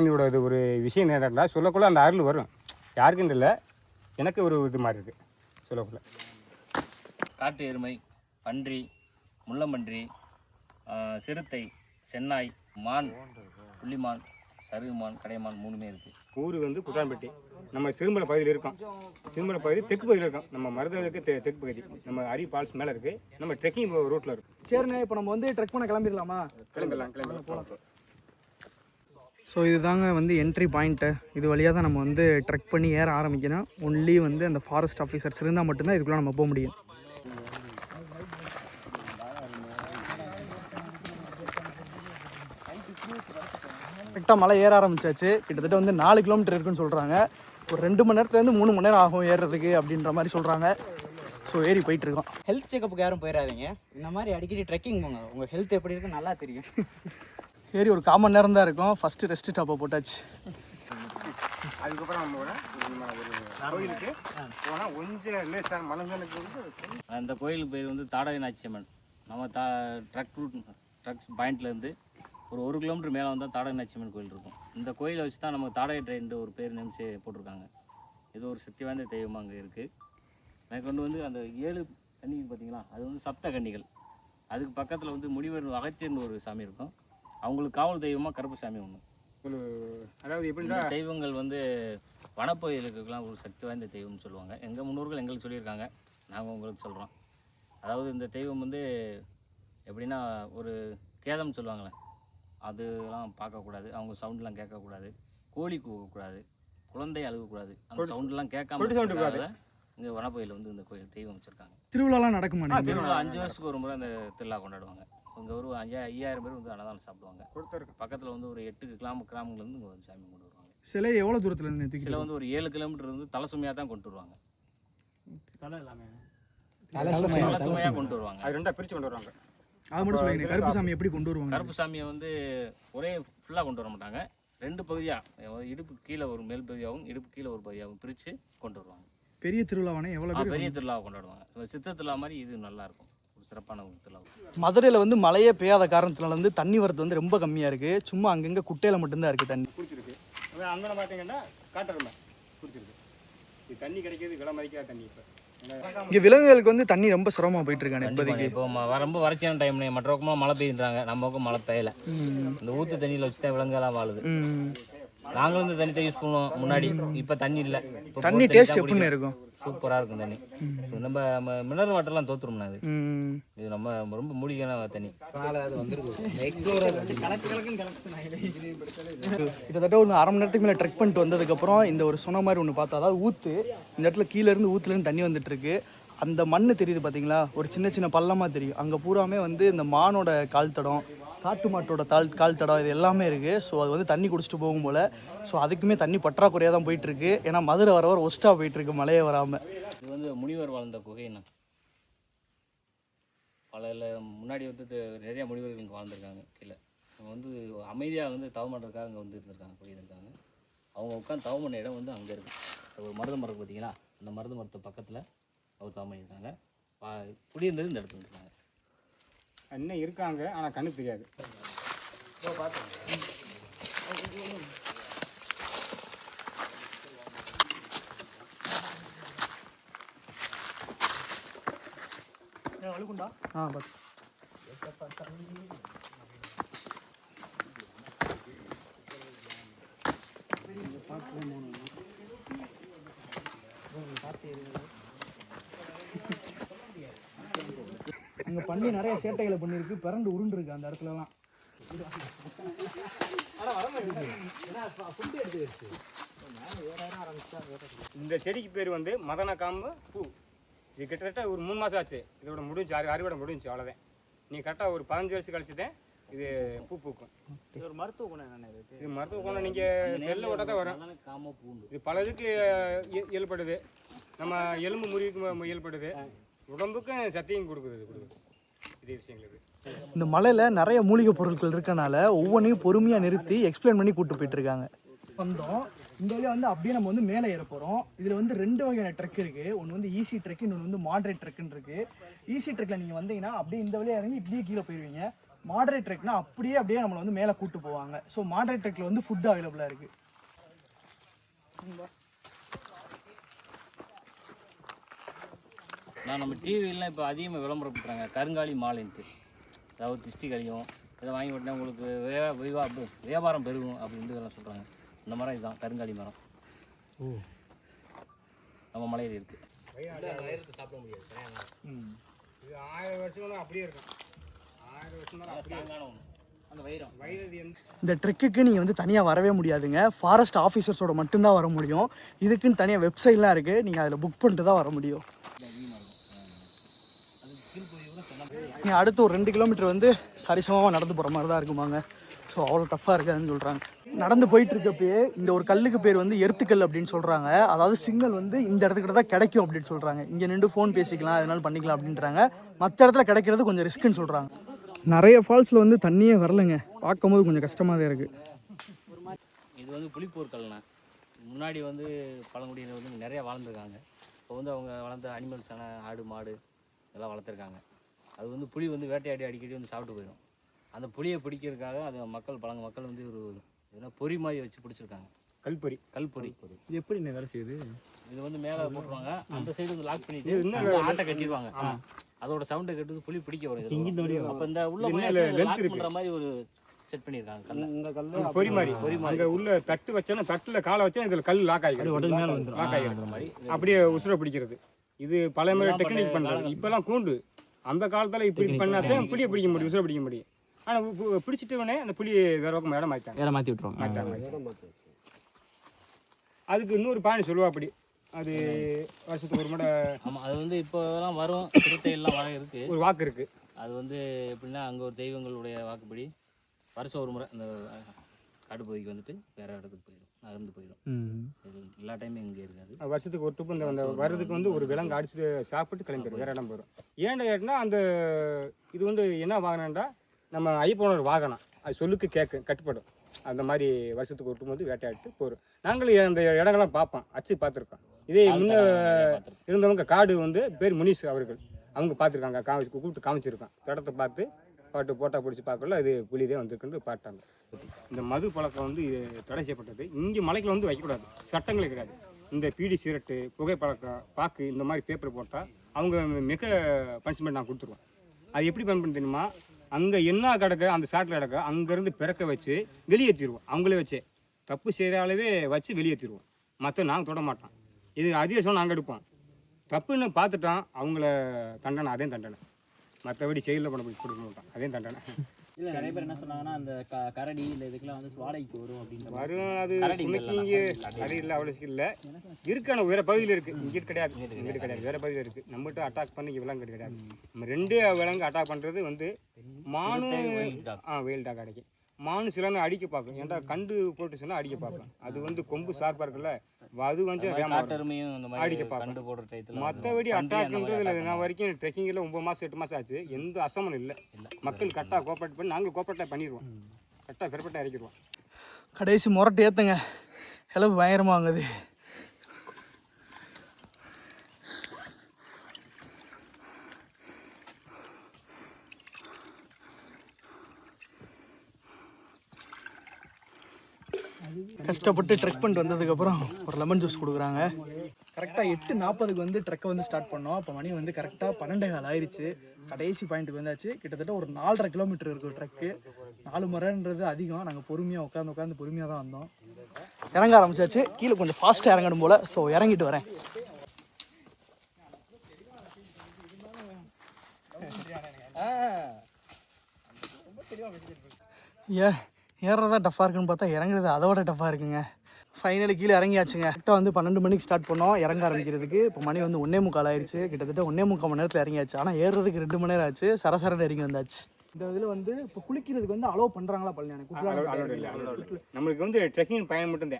என்னோட இது ஒரு விஷயம் என்னடா சொல்லக்குள்ள அந்த அருள் வரும். யாருக்குன்னு இல்லை, எனக்கு ஒரு இது மாதிரி இருக்குது சொல்லக்குள்ள. காட்டு எருமை, பன்றி, முள்ளம்பன்றி, சிறுத்தை, சென்னாய், மான், புள்ளிமான், சருகுமான், கடைமான் 3மே இருக்குது. ஊர் வந்து குட்டான்பட்டி. நம்ம சிறுமலை பகுதியில் இருக்கோம். சிறுமலை பகுதி தெற்கு பகுதியில் இருக்கோம். நம்ம மருதலுக்கு தெற்கு பகுதி. நம்ம அரி ஃபால்ஸ் மேலே இருக்குது. நம்ம ட்ரெக்கிங் ரூட்டில் இருக்குது. சரிண்ணே, இப்போ நம்ம வந்து ட்ரெக் பண்ண கிளம்பிடலாமா? கிளம்பிடலாம் போகலாம். ஸோ இதுதாங்க வந்து என்ட்ரி பாயிண்ட்டு. இது வழியாக தான் நம்ம வந்து ட்ரெக் பண்ணி ஏற ஆரம்பிக்கணும். ஒன்லி வந்து அந்த ஃபாரஸ்ட் ஆஃபீஸர்ஸ் இருந்தால் மட்டும்தான் இதுக்குள்ளே நம்ம போக முடியும். கரெக்டாக மலை ஏற ஆரம்பிச்சாச்சு. கிட்டத்தட்ட வந்து 4 கிலோமீட்டர் இருக்குன்னு சொல்கிறாங்க. ஒரு 2 மணி நேரத்துலேருந்து 3 மணி நேரம் ஆகும் ஏறுறதுக்கு அப்படின்ற மாதிரி சொல்கிறாங்க. ஸோ ஏறி போயிட்டுருக்கோம். ஹெல்த் செக்கப்புக்கு யாரும் போயிடாதீங்க. இந்த மாதிரி அடிக்கடி ட்ரெக்கிங் போங்க. உங்கள் ஹெல்த் எப்படி இருக்குன்னு நல்லா தெரியும். ஏறி ஒரு 1/4 மணி நேரம் தான் இருக்கும். ஃபஸ்ட்டு ரெஸ்ட் ஸ்டாப்பை போட்டாச்சு. அதுக்கப்புறம் நம்ம கோயிலுக்கு போனால் கொஞ்சம் மலங்களுக்கு அந்த கோயிலுக்கு பேர் வந்து தாடகை நாச்சியம்மன். நம்ம ட்ரக்ஸ் பாயிண்ட்லேருந்து ஒரு 1 கிலோமீட்டர் மேலே வந்தால் தாடகை நாச்சியம்மன் கோயில் இருக்கும். இந்த கோயிலை வச்சு தான் நம்ம தாடகை ட்ரெயின் ஒரு பேர் நிமிச்சு போட்டிருக்காங்க. இது ஒரு சக்தி வாய்ந்த தெய்வமாக அங்கே இருக்குது. மேற்கொண்டு வந்து அந்த 7 கன்னிகள் பார்த்தீங்களா, அது வந்து சப்த கன்னிகள். அதுக்கு பக்கத்தில் வந்து முனிவர் அகத்தியர்னு ஒரு சாமி இருக்கும். அவங்களுக்கு காவல் தெய்வமாக கருப்பு சாமி ஒன்று. அதாவது எப்படி தெய்வங்கள் வந்து வனப்பகுதிகளுக்கெல்லாம் ஒரு சக்தி வாய்ந்த தெய்வம்னு சொல்லுவாங்க. எங்கள் முன்னோர்கள் எங்களுக்கு சொல்லியிருக்காங்க, நாங்கள் உங்களுக்கு சொல்கிறோம். அதாவது இந்த தெய்வம் வந்து எப்படின்னா ஒரு கேதம் சொல்லுவாங்களே, அதெல்லாம் பார்க்கக்கூடாது, அவங்க சவுண்டெலாம் கேட்கக்கூடாது, கோழி கூவக்கூடாது, குழந்தை அழுகக்கூடாது, அந்த சவுண்டெலாம் கேட்காம இங்கே வனப்பகுதியில் வந்து இந்த கோயில் தெய்வம் வச்சுருக்காங்க. திருவிழாலாம் நடக்குமா? திருவிழா 5 வருஷத்துக்கு ஒரு முறை அந்த திருவிழா கொண்டாடுவாங்க. இங்கே ஒரு 5000 பேர் வந்து அன்னதானம் சாப்பிடுவாங்க. பக்கத்தில் வந்து ஒரு 8 கிராமங்கள்லேருந்து இங்கே வந்து சாமி கொண்டு வருவாங்க. சிலை எவ்வளோ தூரத்தில் இருந்து? சிலை வந்து ஒரு 7 கிலோமீட்டர் வந்து தலை சுமையாக தான் கொண்டு வருவாங்க. தலை சுமையாக கொண்டு வருவாங்க. அது 2ஆக பிரித்து கொண்டு வருவாங்க. அது மட்டும் சொல்லுங்க, கருப்பு சாமி எப்படி கொண்டு வருவாங்க? கருப்பு சாமியை வந்து ஒரே ஃபுல்லாக கொண்டு வர மாட்டாங்க. 2 பகுதியாக, இடுப்பு கீழே ஒரு மேல் பகுதியாகவும் இடுப்பு கீழே ஒரு பகுதியாகவும் பிரித்து கொண்டு வருவாங்க. பெரிய திருவிழாவானே எவ்வளோ பேர்? பெரிய திருவிழாவை கொண்டாடுவாங்க. சித்த திருவிழா மாதிரி இது நல்லாயிருக்கும். ஒரு சிறப்பான ஒரு திருவிழா. மதுரையில் வந்து மழையே பெய்யாத காரணத்தினால வந்து தண்ணி வரது வந்து ரொம்ப கம்மியாக இருக்குது. சும்மா அங்கங்கே குட்டையில் மட்டும்தான் இருக்குது தண்ணி. குடிச்சிருக்கு. அங்கே பார்த்தீங்கன்னா காட்டருமை குடிச்சிருக்கு. இது தண்ணி கிடைக்கிறது விலை மதிக்காத தண்ணி. இப்போ இங்கே விலங்குகளுக்கு வந்து தண்ணி ரொம்ப சிரமமாக போயிட்டு இருக்காங்க இப்போதைக்கு. இப்போ ரொம்ப வறட்சியான டைம், மற்ற பக்கமாக மழை பெய்யுறாங்க, நம்ம பக்கம் மழை பெய்யலை. இந்த ஊற்று தண்ணியில் வச்சு தான் விலங்குகள்லாம் வாழுது. நாங்களும் இந்த தண்ணி யூஸ் பண்ணுவோம் முன்னாடி. இப்போ தண்ணி இல்லை. தண்ணி டேஸ்ட் எப்படின்னு இருக்கும்? சூப்பராக இருக்கும் தண்ணி. நம்ம மினரல் வாட்டர்லாம் தோற்றுரும்னா அது. இது நம்ம ரொம்ப மூலிகையான தண்ணி. கிட்டத்தட்ட ஒரு 1/2 மணி நேரத்துக்கு மேலே ட்ரெக் பண்ணிட்டு வந்ததுக்கப்புறம் இந்த ஒரு சொன்ன மாதிரி ஒன்று பார்த்தா, அதாவது ஊற்று இந்த இடத்துல கீழேருந்து ஊற்றுலேருந்து தண்ணி வந்துட்டு இருக்கு. அந்த மண் தெரியுது பார்த்தீங்களா, ஒரு சின்ன சின்ன பள்ளமாக தெரியும். அங்கே பூராமே வந்து இந்த மானோட கால் தடம், காட்டு மாட்டோட கால் தடம், இது எல்லாமே இருக்குது. ஸோ அது வந்து தண்ணி குடிச்சிட்டு போகும் போல். ஸோ அதுக்குமே தண்ணி பற்றாக்குறையாக தான் போயிட்டுருக்கு. ஏன்னா மதுரை வர ஒஸ்ட்டாக போயிட்டுருக்கு மழையே வராமல். இது வந்து முனிவர் வாழ்ந்த குகைன்னா, முன்னாடி வந்து நிறையா முனிவர்கள் இங்கே வாழ்ந்துருக்காங்க. கீழே அவங்க வந்து அமைதியாக வந்து தவம் பண்ணுறதுக்காக இங்கே வந்து இருந்திருக்காங்க, குடியிருக்காங்க. அவங்க உட்காந்து தவம் பண்ண இடம் வந்து அங்கே இருக்குது. ஒரு மருத மரம் பார்த்தீங்களா, அந்த மருத மரத்து பக்கத்தில் அவர் தவம் பண்ணியிருக்காங்க. குடியிருந்தது இந்த இடத்துல இருக்காங்க. இன்னும் இருக்காங்க, ஆனால் கண்ணு தெரியாது. அங்கே பண்ணி நிறைய சேட்டைகளை பண்ணியிருக்கு, பிறண்டு உருண்டுருக்கு அந்த இடத்துலலாம். இந்த செடிக்கு பேர் வந்து மதன காம்பு பூ. இது கிட்டத்தட்ட ஒரு 3 மாதம் ஆச்சு. இதோட முடிஞ்சு அறுவடை முடிஞ்சு, அவ்வளோதான். நீ கரெக்டாக ஒரு 15 வருஷம் கழிச்சு தான் இது பூ பூக்கும். இது ஒரு மருத்துவ குணம் என்ன? இது மருத்துவ குணம் நீங்கள் செல்ல விட தான் வரும். இது பலதுக்கு இயல்படுது. நம்ம எலும்பு முறிவுக்கு இயல்படுது. உடம்புக்கும் சக்தியும் கொடுக்குது. இதே விஷயங்களுக்கு இந்த மலையில் நிறைய மூலிகை பொருட்கள் இருக்கனால ஒவ்வொன்றையும் பொறுமையாக நிறுத்தி எக்ஸ்பிளைன் பண்ணி கூப்பிட்டு போயிட்டுருக்காங்க. வந்தோம் இந்த வழியாக வந்து அப்படியே நம்ம வந்து மேலே ஏற போகிறோம். இதில் வந்து 2 வகையான ட்ரெக் இருக்குது. ஒன்று வந்து ஈஸி ட்ரெக், இன்னொன்று வந்து மாட்ரேட் ட்ரெக்குன்னு இருக்குது. ஈஸி ட்ரெக்கில் நீங்கள் வந்தீங்கன்னா அப்படியே இந்த வழியாக இறங்கி இப்படியே கீழே போயிடுவீங்க. மாடரேட் ட்ரெக்னா அப்படியே நம்மளை வந்து மேலே கூட்டு போவாங்க. ஸோ மாடரேட் ட்ரெக்கில் வந்து ஃபுட் அவைலபிளாக இருக்குது. நம்ம டிவிலாம் இப்போ அதிகமாக விளம்பரப்படுத்துறாங்க கருங்காலி மாலைன்ட்டு. அதாவது திருஷ்டி கழியும், இதை வாங்கி விட்டா உங்களுக்கு வியாபாரம் பெருகும் அப்படின்ட்டு இதெல்லாம் சொல்கிறாங்க. இந்த மரம் இதுதான் கருங்காலி மரம். நம்ம மலையில் இருக்குது. சாப்பிட முடியாது. இது 1000 வருஷம் அப்படியே இருக்கும். 1000 வருஷம் தான் ஸ்ட்ராங்கான ஒன்று. அந்த வைரம் இந்த ட்ரெக்குக்கு நீங்கள் வந்து தனியாக வரவே முடியாதுங்க. ஃபாரஸ்ட் ஆஃபீஸர்ஸோட மட்டும்தான் வர முடியும். இதுக்குன்னு தனியாக வெப்சைட்லாம் இருக்குது. நீங்கள் அதில் புக் பண்ணிட்டு தான் வர முடியும். நீங்கள் அடுத்து ஒரு 2 கிலோமீட்டர் வந்து சரிசமமாக நடந்து போகிற மாதிரி தான் இருக்குமாங்க. ஸோ அவ்வளோ டஃப்பாக இருக்காதுன்னு சொல்கிறாங்க. நடந்து போயிட்டுருக்கப்பயே இந்த ஒரு கல்லுக்கு பேர் வந்து எர்த்துக்கல் அப்படின்னு சொல்கிறாங்க. அதாவது சிக்னல் வந்து இந்த இடத்துக்கிட்ட தான் கிடைக்கும் அப்படின்னு சொல்கிறாங்க. இங்கே நின்று ஃபோன் பேசிக்கலாம், அதனால பண்ணிக்கலாம் அப்படின்றாங்க. மற்ற இடத்துல கிடைக்கிறது கொஞ்சம் ரிஸ்க்குன்னு சொல்கிறாங்க. நிறைய ஃபால்ஸில் வந்து தண்ணியே வரலைங்க. பார்க்கும்போது கொஞ்சம் கஷ்டமாக தான் இருக்குது. இது வந்து புலிப்போர் கல்னா. முன்னாடி வந்து பழங்குடியினர் வந்து நிறையா வளர்ந்துருக்காங்க. இப்போ வந்து அவங்க வளர்ந்த அனிமல்ஸான ஆடு மாடு இதெல்லாம் வளர்த்துருக்காங்க. அது வந்து புலி வந்து வேட்டையாடி அடிக்கடி வந்து சாப்பிட்டு போயிடும். அந்த புளியை பிடிக்கிறதுக்காக அது பழங்க மக்கள் வந்து ஒரு எதுனா பொறி மாதிரி வச்சு பிடிச்சிருக்காங்க. கல்பொறி. இது எப்படி வேலை செய்யுது? இது வந்து மேலே போட்டுருவாங்க, அந்த சைடு வந்து லாக் பண்ணிட்டு ஆட்டை கட்டிடுவாங்க. அதோட சவுண்டை கட்டுறது புளி பிடிக்க வரும். அப்போ இந்த உள்ள லாக் பண்ணுற மாதிரி ஒரு செட் பண்ணியிருக்காங்க. இந்த கல்லு பொறி மாதிரி அங்கே உள்ள தட்டு வச்சோன்னா தட்டில் காலை வச்சா இதில் கல் லாக் ஆகிடும். மாதிரி அப்படியே உசுரை பிடிக்கிறது. இது பல முறை டெக்னிக் பண்ணுறாங்க. இப்போல்லாம் கூண்டு. அந்த காலத்தில் இப்படி பண்ணாதான் புளியை பிடிக்க முடியும், உசுரை பிடிக்க முடியும். ஆனால் பிடிச்சிட்டவனே அந்த புளி வேற பக்கம் இடம் மாற்றி விட்டுருவாங்க. அதுக்கு இன்னொரு பாணி சொல்லுவா அப்படி. அது வருஷத்துக்கு ஒரு முறை. ஆமாம், அது வந்து இப்போலாம் வரும். திருத்தையெல்லாம் வர இருக்குது, ஒரு வாக்கு இருக்குது. அது வந்து எப்படின்னா அங்கே ஒரு தெய்வங்களுடைய வாக்குப்படி வருஷம் ஒரு முறை அந்த காட்டுப்பகுதிக்கு வந்துட்டு வேறு இடத்துக்கு போயிடும், நகர்ந்து போயிடும். எல்லா டைமும் இங்கே இருக்காது. வருஷத்துக்கு ஒரு ட்ரிப் இந்த வர்றதுக்கு வந்து ஒரு விலங்கு அடிச்சுட்டு சாப்பிட்டு கிளம்பிடும், வேறு இடம் போயிடும். ஏன்னு கேட்டினா அந்த இது வந்து என்ன வாகனம்டா, நம்ம ஐயப்பனோட வாகனம். அது சொல்லுக்கு கட்டுப்படும். அந்த மாதிரி வருஷத்துக்கு ஒரு ட்ரிப் வந்து வேட்டையாடிட்டு போகிறோம். நாங்களும் அந்த இடங்கள்லாம் பார்ப்போம், அச்சு பார்த்துருக்கோம். இதே முன்ன இருந்தவங்க காடு வந்து பேர் முனிஸ் அவர்கள், அவங்க பார்த்துருக்காங்க. கூப்பிட்டு காமிச்சிருக்கான். இடத்த பார்த்து பாட்டு போட்டா பிடிச்சி பார்க்கல அது புலிதே வந்திருக்குன்னு பாட்டாங்க. இந்த மது பழக்கம் வந்து தடை செய்யப்பட்டது. இங்கே மலைக்குள்ள வந்து வைக்கக்கூடாது, சட்டங்களே கிடையாது. இந்த பீடி சிகரெட்டு, புகைப்பழக்கம், பாக்கு இந்த மாதிரி பேப்பர் போட்டால் அவங்க மிக பனிஷ்மெண்ட் நான் கொடுத்துருவோம். அது எப்படி பண்ண தெரியுமா, அங்கே என்ன கிடக்க அந்த சாட்டில் கிடக்க அங்கேருந்து பிறக்க வச்சு வெளியேற்றிடுவோம். அவங்களே வச்சே தப்பு செய்கிறாலவே வச்சு வெளியேற்றிடுவோம். மற்ற நாங்கள் தொட மாட்டோம். இது அதிகபட்சம் நாங்கள் எடுப்போம். தப்புன்னு பார்த்துட்டோம் அவங்கள தண்டனை, அதே தண்டனை. மற்றபடி செயலில் பண்ண கொடுக்க மாட்டோம், அதே தண்டனை. இல்லை நிறைய பேர் என்ன சொன்னாங்கன்னா அந்த கரடி இல்லை இதுக்கெல்லாம் வந்து வாடகைக்கு வரும் அப்படின்னு வரும். அது இங்கே கரடி இல்லை, அவ்வளோ இல்லை இருக்கு. ஆனால் வேறு பகுதியில் இருக்குது, இங்கிட்டு கிடையாது. இங்கிட்டு கிடையாது, வேறு பகுதியில் இருக்குது. நம்மகிட்ட அட்டாக் பண்ணி விலங்கு கிடையாது. நம்ம 2 விலங்கு அட்டாக் பண்ணுறது வந்து மானு வெயில் டாக் கிடைக்கும். மானு சிலன்னு அடிக்க பார்க்கும். ஏன்டா கண்டு போட்டுச்சுன்னா அடிக்க பார்க்கும். அது வந்து கொம்பு ஷார்ப்பாக இருக்குல்ல, அது கொஞ்சம் அடிக்க பார்க்கும். மற்றபடி அட்டாக்ன்றதுல நான் வரைக்கும் ட்ரெக்கிங்கில் 9 மாதம் 8 மாதம் ஆச்சு. எந்த அசமனும் இல்லை. மக்கள் கரெக்டாக கோஆப்ரேட் பண்ணி நாங்கள் கோஆப்ரேட்டாக பண்ணிடுவோம். கரெக்டாக பெர்ஃபெக்டாக இறக்கிடுவோம். கடைசி முரட்டு ஏற்றுங்க, எல்லாம் பயங்கரமாகுது. கஷ்டப்பட்டு ட்ரெக் பண்ணிட்டு வந்ததுக்கப்புறம் ஒரு லெமன் ஜூஸ் கொடுக்குறாங்க. கரெக்டாக 8:40க்கு வந்து ட்ரெக்கை வந்து ஸ்டார்ட் பண்ணோம். அப்போ மணி வந்து கரெக்டாக 12:15 ஆயிடுச்சு. கடைசி பாயிண்ட்டுக்கு வந்தாச்சு. கிட்டத்தட்ட ஒரு 4.5 கிலோமீட்டர் இருக்கும் ட்ரெக்கு. 4 முறைன்றது அதிகம். நாங்கள் பொறுமையாக உட்காந்து பொறுமையாக தான் வந்தோம். இறங்க ஆரம்பிச்சாச்சு. கீழே கொஞ்சம் ஃபாஸ்ட்டாக இறங்கணும் போல். ஸோ இறங்கிட்டு வரேன். ஏறுறதா டஃப்பாக இருக்குன்னு பார்த்தா இறங்குறது அதோட டஃப்பாக இருக்குங்க. ஃபைனலி கீழே இறங்கியாச்சுங்க. கரெக்டாக வந்து 12 மணிக்கு ஸ்டார்ட் பண்ணோம் இறங்க ஆரம்பிக்கிறதுக்கு. இப்போ மணி வந்து 1:45 ஆயிடுச்சு. கிட்டத்தட்ட 1:45 மணி நேரத்தில் இறங்கியாச்சு. ஆனால் ஏறுறதுக்கு 2 மணி நேரம் ஆச்சு. சரசரன்னு இறங்கி வந்தாச்சு. இந்த இதில் வந்து இப்போ குளிக்கிறதுக்கு வந்து அலோவ் பண்ணுறாங்களா பழனி? நம்மளுக்கு வந்து ட்ரெக்கிங் பயணம் மட்டும்தான்.